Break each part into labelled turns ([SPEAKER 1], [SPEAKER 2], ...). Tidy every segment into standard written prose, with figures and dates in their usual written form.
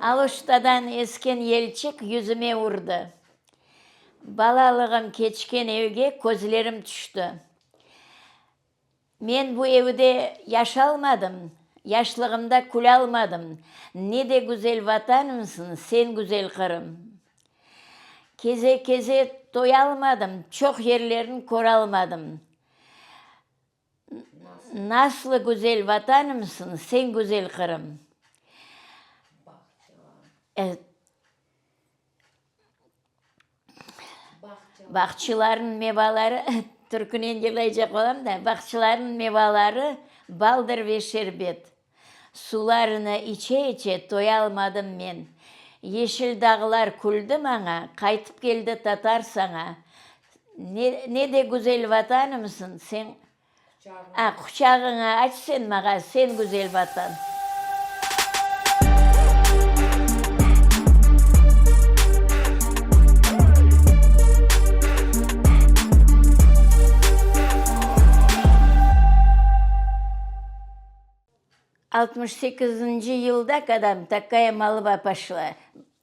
[SPEAKER 1] Алыштадан esken елчік yüzüme vurdu. Балалығым кечкен evге көзлерім түшті. Мен bu evde yaşalmadım. Yaşlığımda күле алмадым. Ne de güzel vatanımsın, sen güzel Kırım. Keze doya almadım, çok yerlerini köre almadım. Nasıl güzel vatanımsın, sen güzel Kırım. Evet. Bakçıların mevaları, Türkünen yılayacak olam da, bakçıların mevaları baldır ve şerbet. Sularını içe doya almadım men. Yeşil dağlar küldü bana, kaytıp geldi tatar sana. Ne de güzel vatanımsın sen. Kucağını aç sen bana, sen güzel vatan. ...68 yılda kadar такая молва пошла.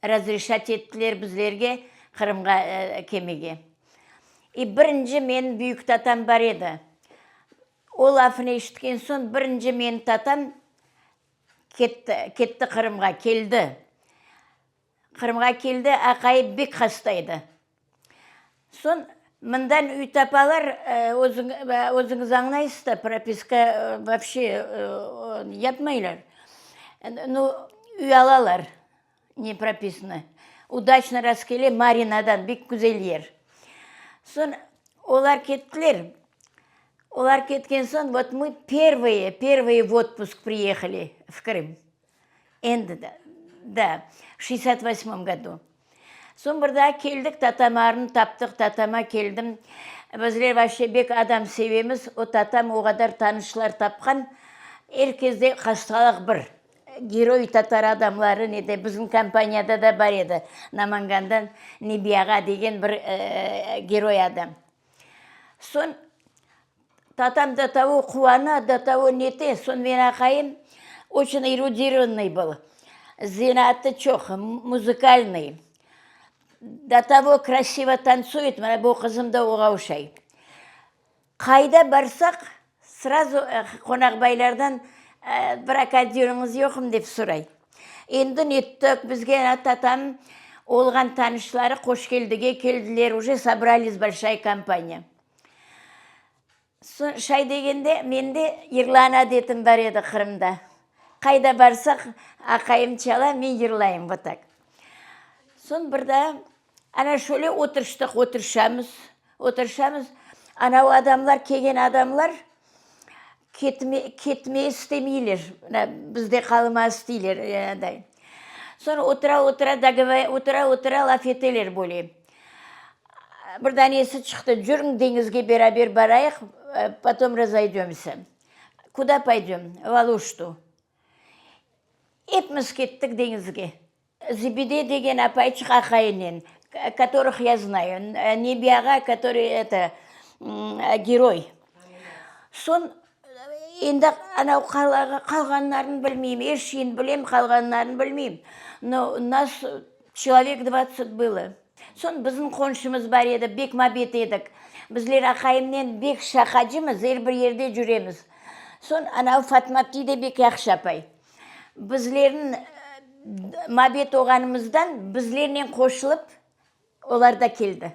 [SPEAKER 1] Разрешать ettiler bizlerge Kırım'a kemege. Birinci men büyük tatam var edi. O lafını işitken son birinci men tatam ketti Kırım'a, keldi. Kırım'a keldi, akayı bek hastaydı. Son mından üy tapalar, özünüz anlayısız da propiska вообще yapmaylar. Ну, üy alalar. Не прописано. Удачно раскеле Маринадан, бек güzel yer. Son olar kettiler. Olar ketken son вот мы первые в отпуск приехали в Крым. Да, в 68 году. Son burada keldik, tatamарын таптық, tatama keldim. Bizler вообще бек adam sevemiz. O tatam o kadar tanışlar tapkan. Herkeste hastalık bir. Герой татар адамлары неде біздің компанияда да бар еді. Намангандан Небияға деген бір герой адам. Сон татам до того қуана, до того нете, сон мен ақайым очень эрудированный был. Зинаты чоқ, музыкальный. До того красиво танцует, мына бұл қызымда оға ұшай. Қайда барсақ, сразу қонақбайлардан бір аккордеоныңыз жоқым деп сұрай. Енді неттік, бізге татам олған танышлары қош келдіге келділер, уже собрались большая компания. Шай дегенде, менде ерлана детім бар еді Қырымда. Қайда барсақ, ақайым чала, мен ерлайым бұтак. Сон бірда, ана шөле отырышамыз. Анау адамлар, келген адамлар, кетме істемейлер, бізде қалыма істейлер. Sonra отыра лаф етелер бөле. Бірдан есі шықты, жүрің деңізге берабер барайық, потом разойдемся. Куда пойдем? В Алушту. Епміз кеттік деңізге. Зибиде деген апайчық ақайынен, которых я знаю. Небияға, который герой. Сон енді анау қалғанларын білмеймін, ершейін білем, қалғанларын білмеймін. Но у нас человек 20 было. Сон біздің қоншымыз бар еді, бек мабет едік. Біздер ақайымнен бек шақажымыз, бір ерде жүреміз. Сон анау Фатмапти де бек яқшапай. Біздерін мабет оғанымыздан біздерінен қошылып, олар да келді.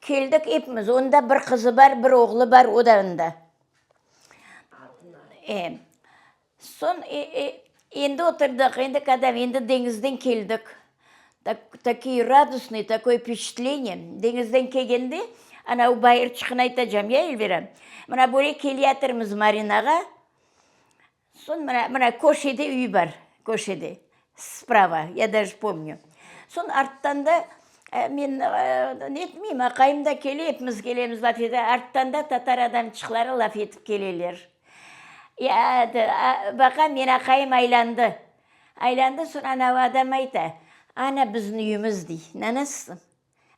[SPEAKER 1] Келдік епіміз, онда бір қызы бар, бір оғлы бар, оданында. Сон енді отырдық, енді қадам, енді деңізден келдік. Такие радостные, такое впечатление. Деңізден келгенде, анау байырчықын айтacağım, я Эльвира. Мына бөле келиятырмыз Маринаға. Сон мына көшеде үй бар, көшеде. Справа, я даже помню. Сон арттан да, мен нетмеймін, ақайымда келеміз лаф еді. Арттан да татар адамчықлары лаф етіп келелер. Бақа мен ақайым айланды. Айланды, сон анау адам айта. Ана біздің үйіміз дей. Нанасың?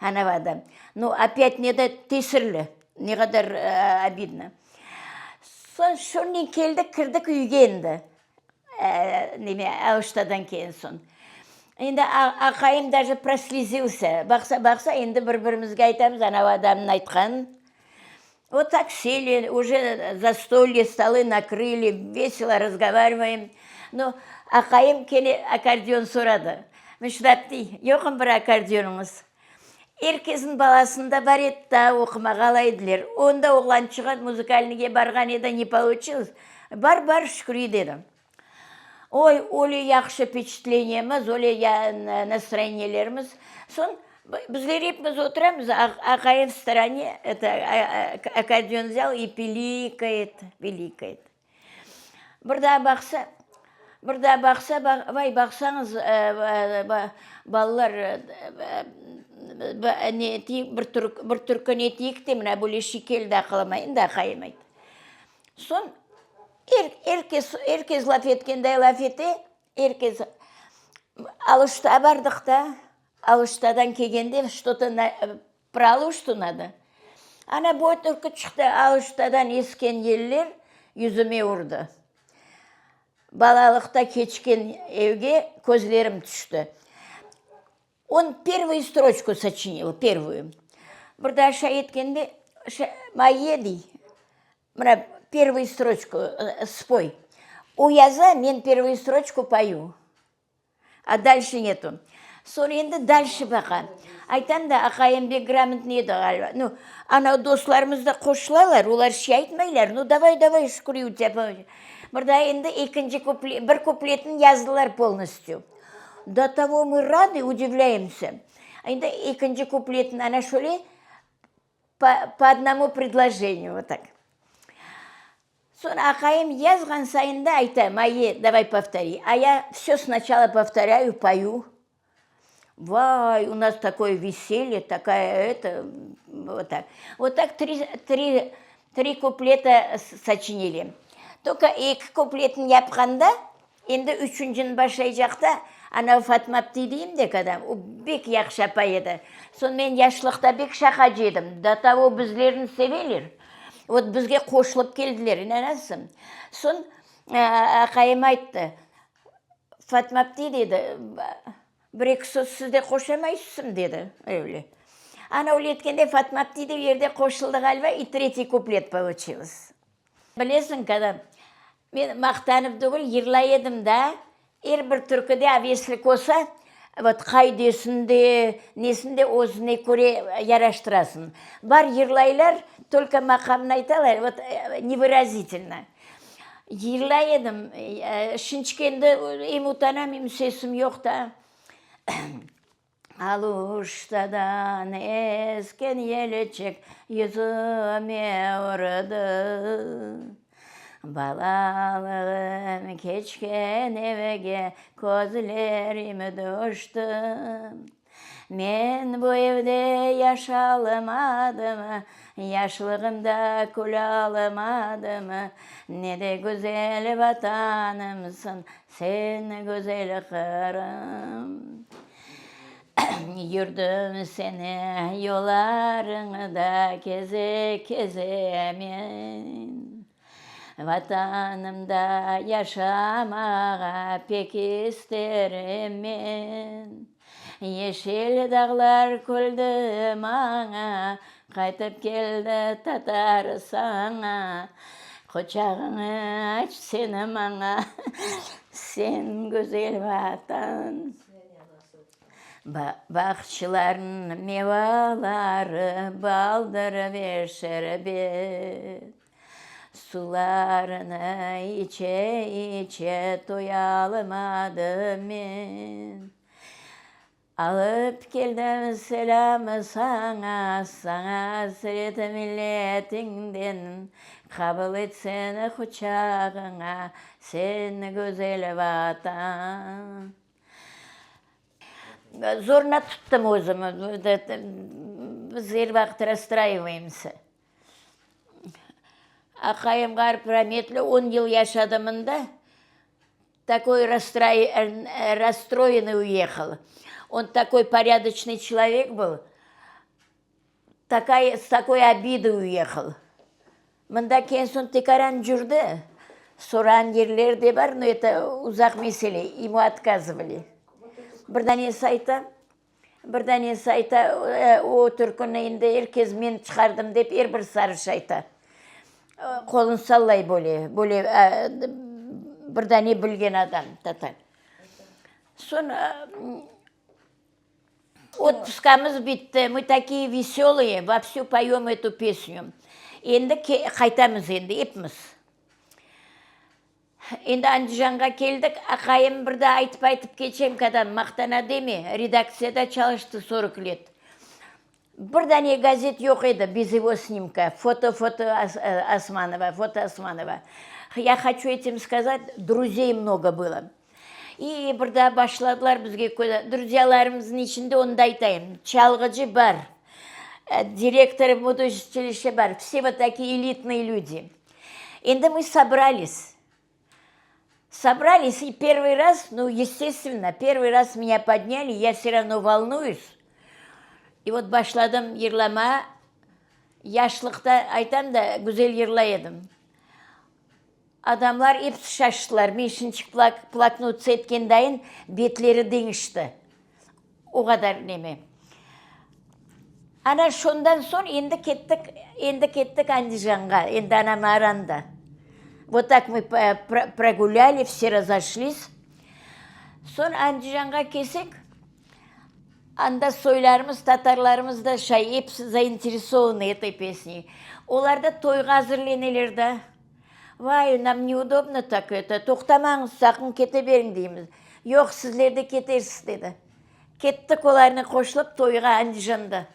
[SPEAKER 1] Анау адам. Ну, опять не да тесірлі. Не қадар обидно. Сон шонен келдік, кірдік үйге енді. неме Алыштадан кейін сон. Енді ақайым даже прослезился. Бақса, енді бір-бірімізге айтамыз, анау адамның айтқанын. Вот так сели, уже застолье, столы накрыли, весело разговариваем. Ну, ақайым келе аккордеон сұрады. Мен шыдап дей, жоқым бір аккордеоныңыз. Еркездің баласында бар еді да, оқымаға алайдылер. Онда оғлан шығады, музыкальныйге барған еді, не получилось. Бар, шүкір дедім. Ой, оле яқшы впечатлениеміз, оле настроениелеріміз. Сон, біздер епіміз отырамыз, ақайым в стороне, аккордеон взял и пиликает. Бірда бақса, бай бақсаңыз, балалар, бір түркі не тейік те, мына бөле шекелді ақыламайын да ақайым айды. Сон, Еркез лаф еткендай лаф ете, еркез Алышта бардық та, Алыштадан келгенде что-то про Алышту надо. Ана бой түркі шықты, Алыштадан ескен еллер yüzüme ұрды. Балалықта кечкен евге көзлерім түсті. Он первую строчку сочинил, первую. Бірда аша еткенде, майедей, мына первую строчку спой. У яза мен первую строчку пою, а дальше нету. Sonra енді дальше бақа. Айтам да, ақайымбек грамотный еді ғалба. Ну, анау достарымызды қосылалар, олар ше айтмайлар. Ну, давай, шүкір, у тебя. Бірда енді бір куплетін яздылар полностью. До того мы рады, удивляемся. Енді екінші куплетін ана шөле по одному предложению, вот так. Sonra ақайым язған сайында айтам, давай повтори. А я все сначала повторяю, пою. Вай, у нас такое веселье, такая вот так. Вот так три куплета сочинили. Только екі куплетін япқанда, енді үшіншін башай жақта, анау Фатмапти деймін де кәдім, о бек яқшы апай еді. Сонымен яшылықта бек шақа жедім. До того біздерін севелер. Вот бізге қошылып келділер, инанасың. Сон ақайым айтты, Фатмапти деді, бір-екі сөз сізде қошамайсың деді, өйлі. Ана өлеткенде Фатмапти де ерде қошылды ғалба, и третий куплет получилось. Білесің, кәдім, мен мақтанып дүгіл ерлай едім да, бір түркіде авеслік оса, вот қайдесінде, несінде өзіне көре яраштырасын. Бар ерлайлар, только мақамын айталар, вот невыразительно. Ерлай едім, шыншкенді ем утанам, ем сесім жоқ та. Алыштадан ескен елечек yüzüme ұрды. Балалығым кечкен евеге көзлерім düştü. Мен bu evde yaşalamadım, yaşlığımda kul alamadım. Ne de güzel vatanımsın, sen güzel kırım. Yürüdüm seni yollarında keze men. Vatanımda yaşamağa pek isterim men. Yeşil dağlar küldü mana, kaytıp geldi tatar sana. Kucağını aç seni bana, sen güzel vatan. Bahçıların mevaları baldırır şerbet. Sularını içe doyalamadım ben. Alıp geldim selamı sana, hasret milletinden. Kabul etsene kucağına, sen güzel vatan. Zorla tuttum özümü, biz her vakit расстраиваемся. Ақайым ғарып рахметлі 10 yıl yaşadımında такой расстроенный уехал. Он такой порядочный человек был, с такой обидой уехал. Мында кейін сон текаран жүрді, соран жерлер де бар, но это ұзақ меселе, ему отказывали. Бірдәнесі айта, о түркіні енді еркез мен шығардым деп, бір сарыш айта. Қолын саллай боле, бірдәне білген адам, татар. Сон отпускамыз бітті, мы такие веселые, вовсю поем эту песню. Енді қайтамыз енді, епміз. Енді Андижанға келдік, ақайым бірді айтып кетсем кәдім мақтана деме, редакцияда çalıştı 40 лет. Бірдәне газет жоқ еді, без его снимка, фото Османова. Я хочу этим сказать, друзей много было. И бірді башладылар бізге көді, друзьяларымыздың ішінде онда айтайын, чалғыжы бар, директор училища бар, все вот такие элитные люди. Енді мы собрались, и первый раз, естественно, первый раз меня подняли, я все равно волнуюсь. И вот башладым ерлама, яшлықта айтам да, güzel ерлай едім. Адамлар епсі шаштылар, мен үшінші плакнут сеткен дайын бетлері деңішті. О қадар неме. Ана шондан сон енді кеттік Андижанға, енді анам аранда. Вот так мы прогуляли, все разошлись. Сон Андижанға кесек, анда сойларымыз, татарларымыз да епсі заинтересованы этой песней. Олар да тойға әзірленелер да. Вай, нам неудобно так это, тоқтамаңыз, сақын кете берің дейміз. Жоқ, сізлер де кетерсіз деді. Кеттік оларына қосылып тойға Андижанда.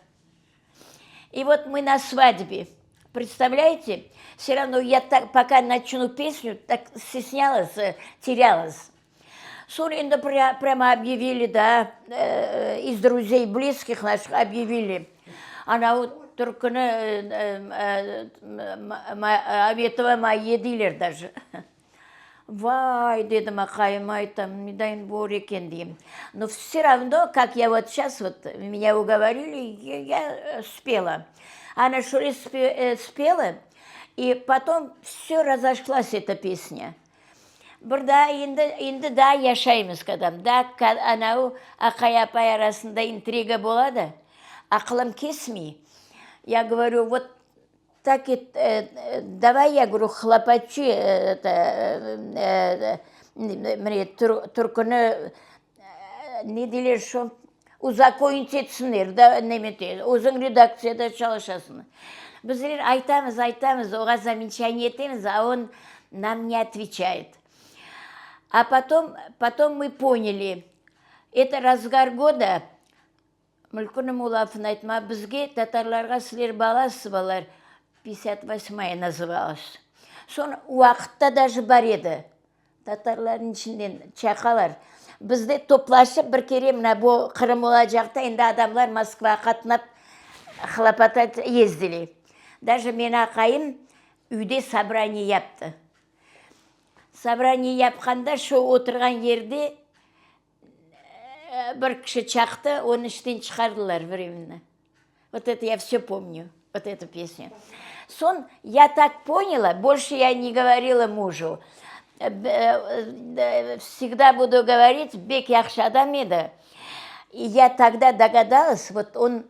[SPEAKER 1] И вот мы на свадьбе. Представляете? Все равно я так, пока начну песню, так стеснялась, терялась. Сон енді прямо объявили, да, из друзей близких наших объявили. Она вот түркіні обетова майе дейлер даже. Вай, дедім, ақайым айтам, медайын бор екен дейм. Но все равно, как я вот сейчас, вот меня уговорили, я спела. Она что ли спела, и потом все разошлась эта песня. Бірда енді да яшаймыз кадам. Да, анау ақай апай арасында интрига болады, ақылым кесмей. Я говорю, вот так и давай, я говорю, хлопачи, түркіні, не дейлер шо, узаконить етсінер, да, немете, өзің редакцияда çalışасың. Біздер айтамыз, оға замечание етеміз, а он нам не отвечает. А потом мы поняли, это разгар года, Мүлкіні Мулафын айтма, бізге татарларға сілер баласы балар, 58-я называлась. Сон уақытта даже бар еді. Татарлардың ішінден чақалар. Бізде топлашып бір кере мына бұл Қырымола жақта енді адамлар Москва қатынап хлопотать ездили. Даже мен ақайым үйде собрание япты. Собрание япқанда шо отырған ерде бір кіші чақты, оны іштен шығардылар временно. Вот это я все помню, вот эту песню. Сон, я так поняла, больше я не говорила мужу. Всегда буду говорить, бек яхшы адам еді. И я тогда догадалась, вот он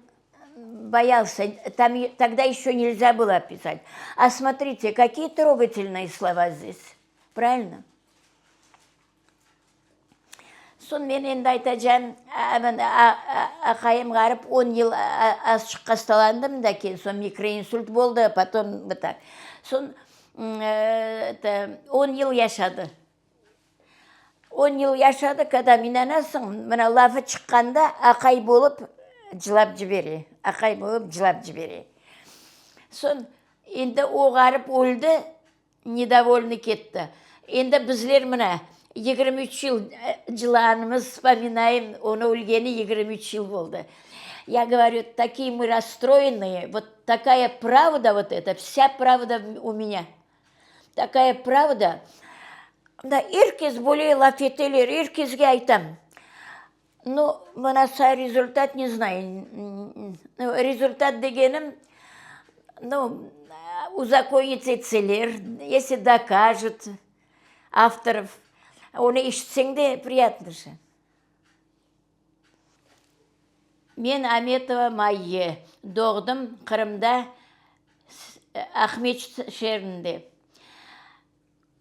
[SPEAKER 1] боялся, тогда еще нельзя было писать. А смотрите, какие трогательные слова здесь, правильно? Сон мен енді айтажан, ақайым ғарып 10 ел ашыққа сталандым да кен, сон микроинсульт болды, потом вот так. Сон 10 ел яшады. 10 ел яшады, когда мен анасың, мына лафы шыққанда ақай болып жылап жібере. Сон енді оғарып өлді, недовольны кетті. Енді біздер мына 23 жыл жыланымыз, вспоминаем, оны өлгені 23 жыл болды. Я говорю, такие мы расстроенные, вот такая правда вот это, вся правда у меня. Такая правда. Да, еркез более лафетелер, еркезге айтам. Ну, мынаса результат не знаю. Результат дегенім, узаконить етселер, если докажет. авторов. Оны естісең де приятно же. Мен Аметова Майе. Doğdum Қырымда, Ахмет шерінде.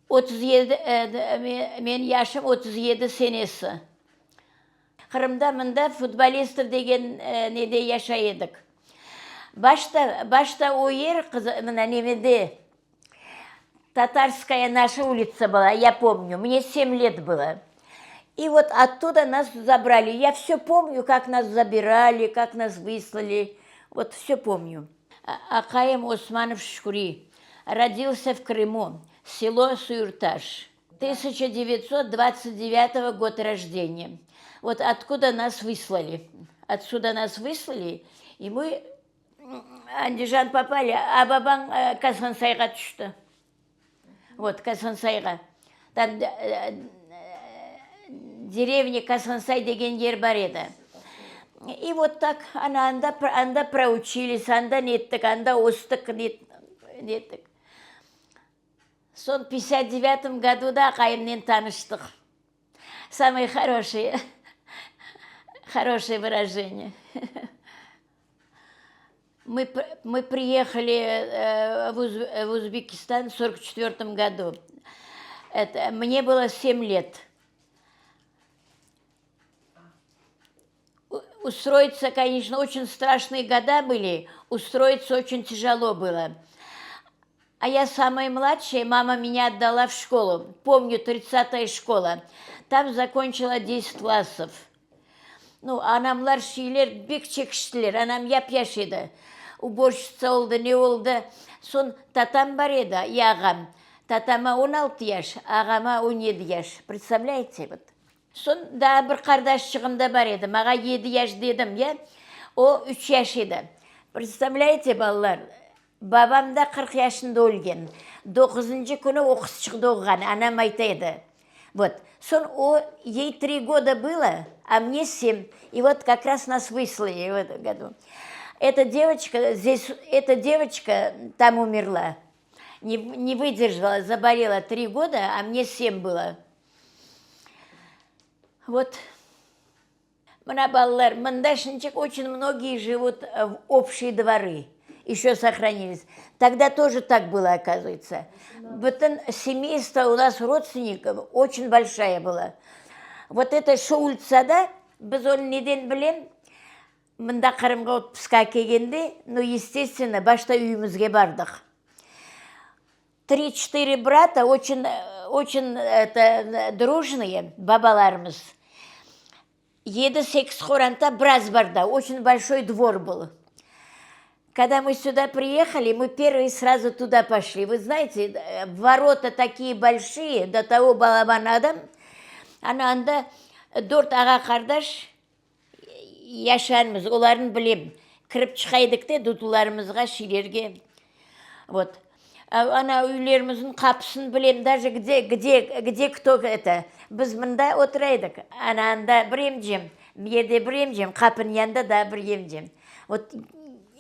[SPEAKER 1] 37, мен яшым 37 сенесі. Қырымда мында футболистов деген неде яшайдық. Башта ойыр мына немеде Татарская наша улица была, я помню, мне 7 лет было. И вот оттуда нас забрали. Я все помню, как нас забирали, как нас выслали. Вот все помню. Акаем Османов Шкури родился в Крыму, село Суюрташ. 1929 год рождения. Вот откуда нас выслали. Отсюда нас выслали, и мы Андижан попали, а бабам Казхансайға түсті. Вот, Казхансайға. Там деревня Казхансай деген жер бар еді. И вот так, анда проучились, анда неттік, анда остық неттік. Сон 59 году да Акаемнен таныштық. Самое хорошее выражение. Мы приехали в Узбекистан в 1944 году. Мне было 7 лет. Устроиться, конечно, очень страшные года были, устроиться очень тяжело было. А я самая младшая, мама меня отдала в школу. Помню, 30-я школа. Там закончила 10 классов. Ну, анамлар шейлер бек чекіштілер, анам яп-яш еді. Уборщица олды, не олды. Сон татам бар еді, и ағам. Татама 16 яш, ағама 17 яш. Представляете, вот. Сон да бір қардашшығымда бар еді, маға 7 яш дедім, я? О 3 яш еді. Представляете, балалар, бабам да 40 яшында өлген. 9-й күні оқыс шықты оған, анам айтайды. Вот. Сон ей 3 года было, а мне 7. И вот как раз нас выслали в этом году. Эта девочка там умерла. Не выдержала, заболела 3 года, а мне 7 было. Вот. Балалар, мандашничек очень многие живут в общие дворы. Еще сохранились. Тогда тоже так было, оказывается. Семейство у нас родственников очень большая была. Вот это улица, да, біз оны неден білем, мында Қырымға отпусқа келгенде, ну, естественно, башта үйімізге бардық. 3-4 брата, очень дружные, бабаларымыз. 7-8 хоранта браз барда, очень большой двор был. Когда мы сюда приехали, мы первые сразу туда пошли. Вы знаете, ворота такие большие, до того балабан адам. Анда 4 аға қардаш яшармыз, оларын білем. Кіріп шығайдық те дутуларымызға, шилерге. Вот. Ана үйлеріміздің қапысын білем, даже где кто это. Біз мында отырайдық. Анда бір емжем, берде бір емжем, қапын янда да бір емжем. Вот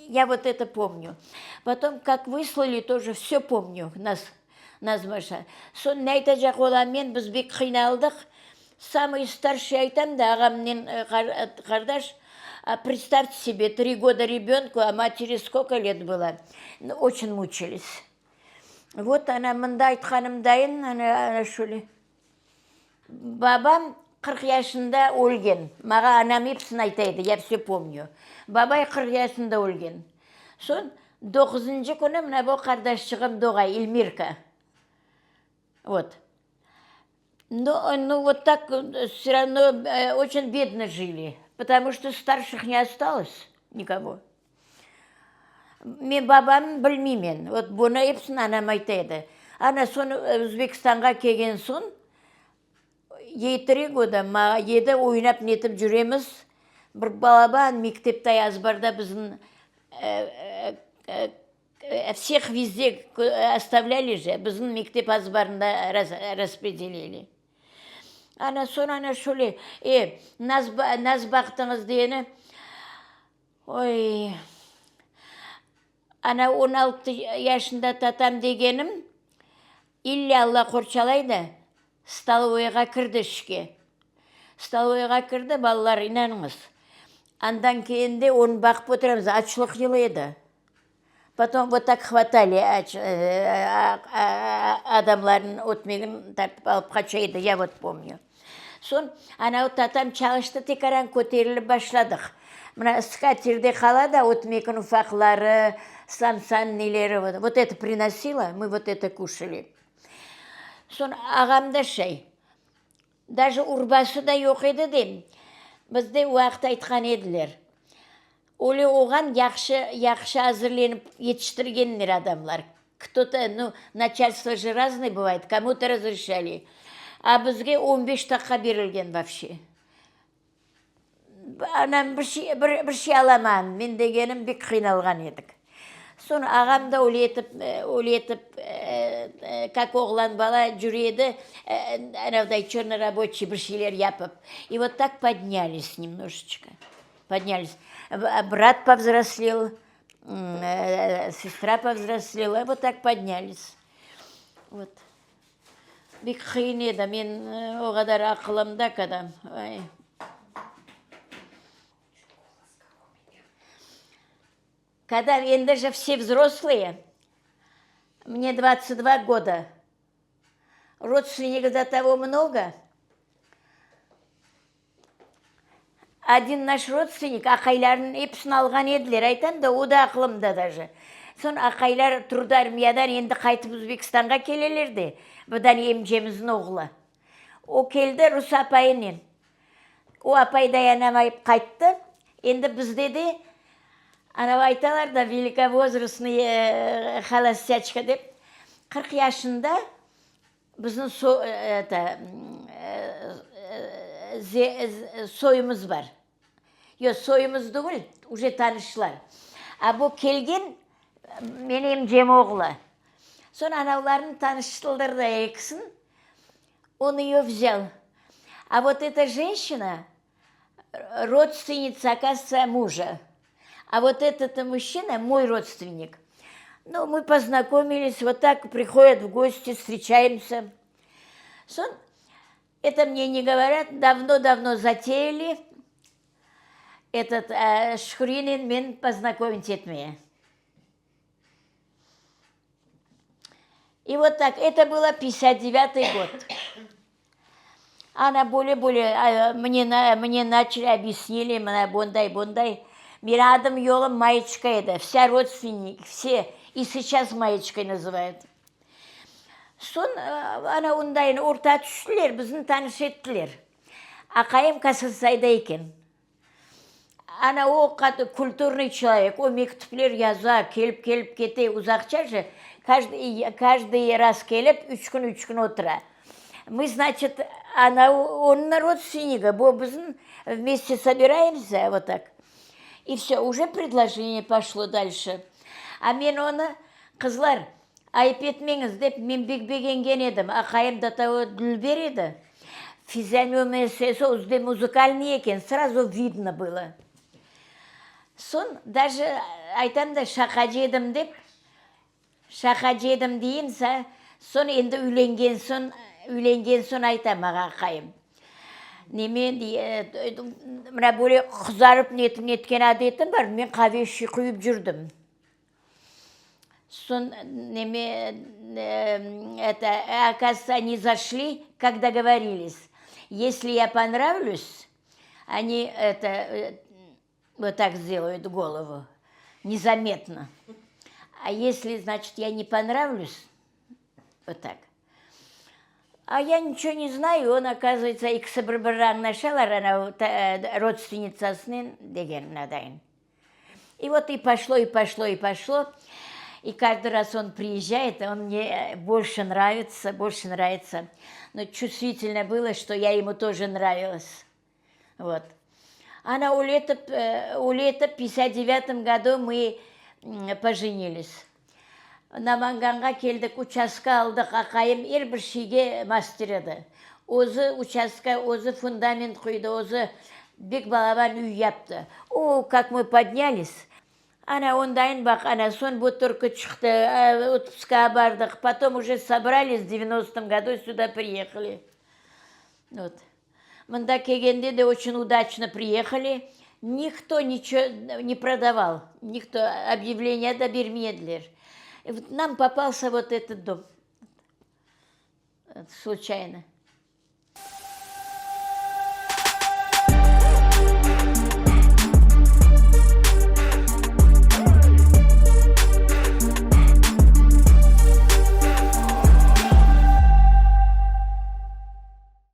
[SPEAKER 1] я вот это помню. Потом, как выслали, тоже все помню. Нас Маша. Сон найта жақ оламен біз бек қиналдық. Самый старший айтам да, ағамнен қардаш, представьте себе, 3 года ребенку, а матери сколько лет было. Очень мучились. Вот она мында айтқанымдайын, ана шуле. Бабам 40 яшында өлген. Маға анам епсін айтайды, я все помню. Бабай 40 яшында өлген. Сон 9-й күні мына бұл қардашшығым доғай, Эльмирка. Вот. Ну, вот так все равно очень бедно жили, потому что старших не осталось никого. Мен бабам білмеймен. Вот бұны епсін анам айтайды. Ана соны Өзбекстанға келген сон, 7 года еді ойнап нетіп жүреміз. Бір балабан мектепте азбарда біздің всех везде оставляли же, біздің мектеп азбарында распределили. Ана сон ана шуле, нас бақтыңыз дені, ой, ана 16 яшында татам дегенім, илля Алла қорчалайды, столовыйға кірді ішке. Столовыйға кірді, балалар, инаныңыз. Андан кейінде оны бақып отырамыз, ачлық еді. Потом вот так хватали адамларын отмегін тартып алып қачайды, я вот помню. Сон, анау татам чалышты текаран көтеріліп башладық. Мына скатерде қалады, отмекін уфақлары, самсан нелері. Вот это приносила, мы вот это кушали. Сон, ағамда шай. Даже урбасы да жоқ еді дем. Бізде уақыт айтқан еділер. Оле оған яқшы әзірленіп етіштіргенлер адамлар. Кто-то, ну, начальство же разное бывает, кому-то разрешали. А бізге 15 таққа берілген вообще. Анам бір шей аламан, мен дегенім бек қиналған едік. Соны ағам да олетіп, как оғлан бала жүреді, анавдай черный рабочий бір шейлер япып. И вот так поднялись немножечко. Поднялись. Брат повзрослел, сестра повзрослела, вот так поднялись. Вот. Бек қиын еді, мен оғадар ақылымда кадам. Когда енді же все взрослые, мне 22 года, родственников до того много. Один наш родственник ақайларын епсін алған еділер, айтам да, о да ақылымда даже. Сон ақайлар Тұрдармиядан енді қайтып Өзбекстанға келелерді. Бұдан емжеміздің оғылы. О келді Рус апайынен. О апай даянамайып қайтты. Енді бізде де анау айталар да великовозрастный холостячка деп 40 yaşында біздің soyumuz var. Yok soyumuz değil, уже tanışlar. А bu келген менің жем оғлы. Sonra анауların tanıştılar da екісін, он ее взял. А вот эта женщина, родственница, оказывается, мужа. А вот этот мужчина, мой родственник. Ну, мы познакомились, вот так приходят в гости, встречаемся. Это мне не говорят, давно-давно затеяли. Этот Шхуринин мен познакомить етмее. И вот так, это было 59-й год. Она более-более, мне начали, объяснили, бондай. Мирадом елом маечка это, вся родственники, все, и сейчас маечкой называют. Сон, ана ондайын орта түстілер, біздің таныш еттілер. Ақайым Касырсайда екен. Ана о культурный человек, о мектеплер яза, келіп кете, ұзақша же, каждый раз келіп, 3 күн отыра. Мы, значит, он родственника, біздің вместе собираемся, вот так. И все, уже предложение пошло дальше. А мен оны, қызлар, айып етмеңіз деп, мен бекбегенген едім. Ақайым да тауы дүл береді. Физиономиясы өзде музыкальный екен, сразу видно было. Сон, даже айтам да шақа жедім деп, шақа жедім дейін, сон енді үйленген сон айтам Ақайым. Немен, мына бөле қызарып неткен әдетім бар, мен қаве іші құйып жүрдім. Сон, оказывается, они зашли, как договорились. Если я понравлюсь, они вот так сделают голову, незаметно. А если, значит, я не понравлюсь, вот так. А я ничего не знаю, он, оказывается, иксы бір-бірін нашалар, родственницасын деген надайын. И вот и пошло. И каждый раз он приезжает, он мне больше нравится. Но чувствительно было, что я ему тоже нравилась. Вот. А на у лета в 59 году мы поженились. Наманганға келдік, участка алдық, Ақайым бір шеге мастер еді. Өзі участка, өзі фундамент құйды, өзі бек балабан үй япты. О, как мы поднялись. Ана ондайын бақ, ана сон бутыркы шықты, отпускаға бардық. Потом уже собрались в 90-м году, сюда приехали. Вот. Мында келгенде де очень удачно приехали. Никто ничего не продавал, никто объявления да бермедлер. И вот нам попался вот этот дом. Случайно.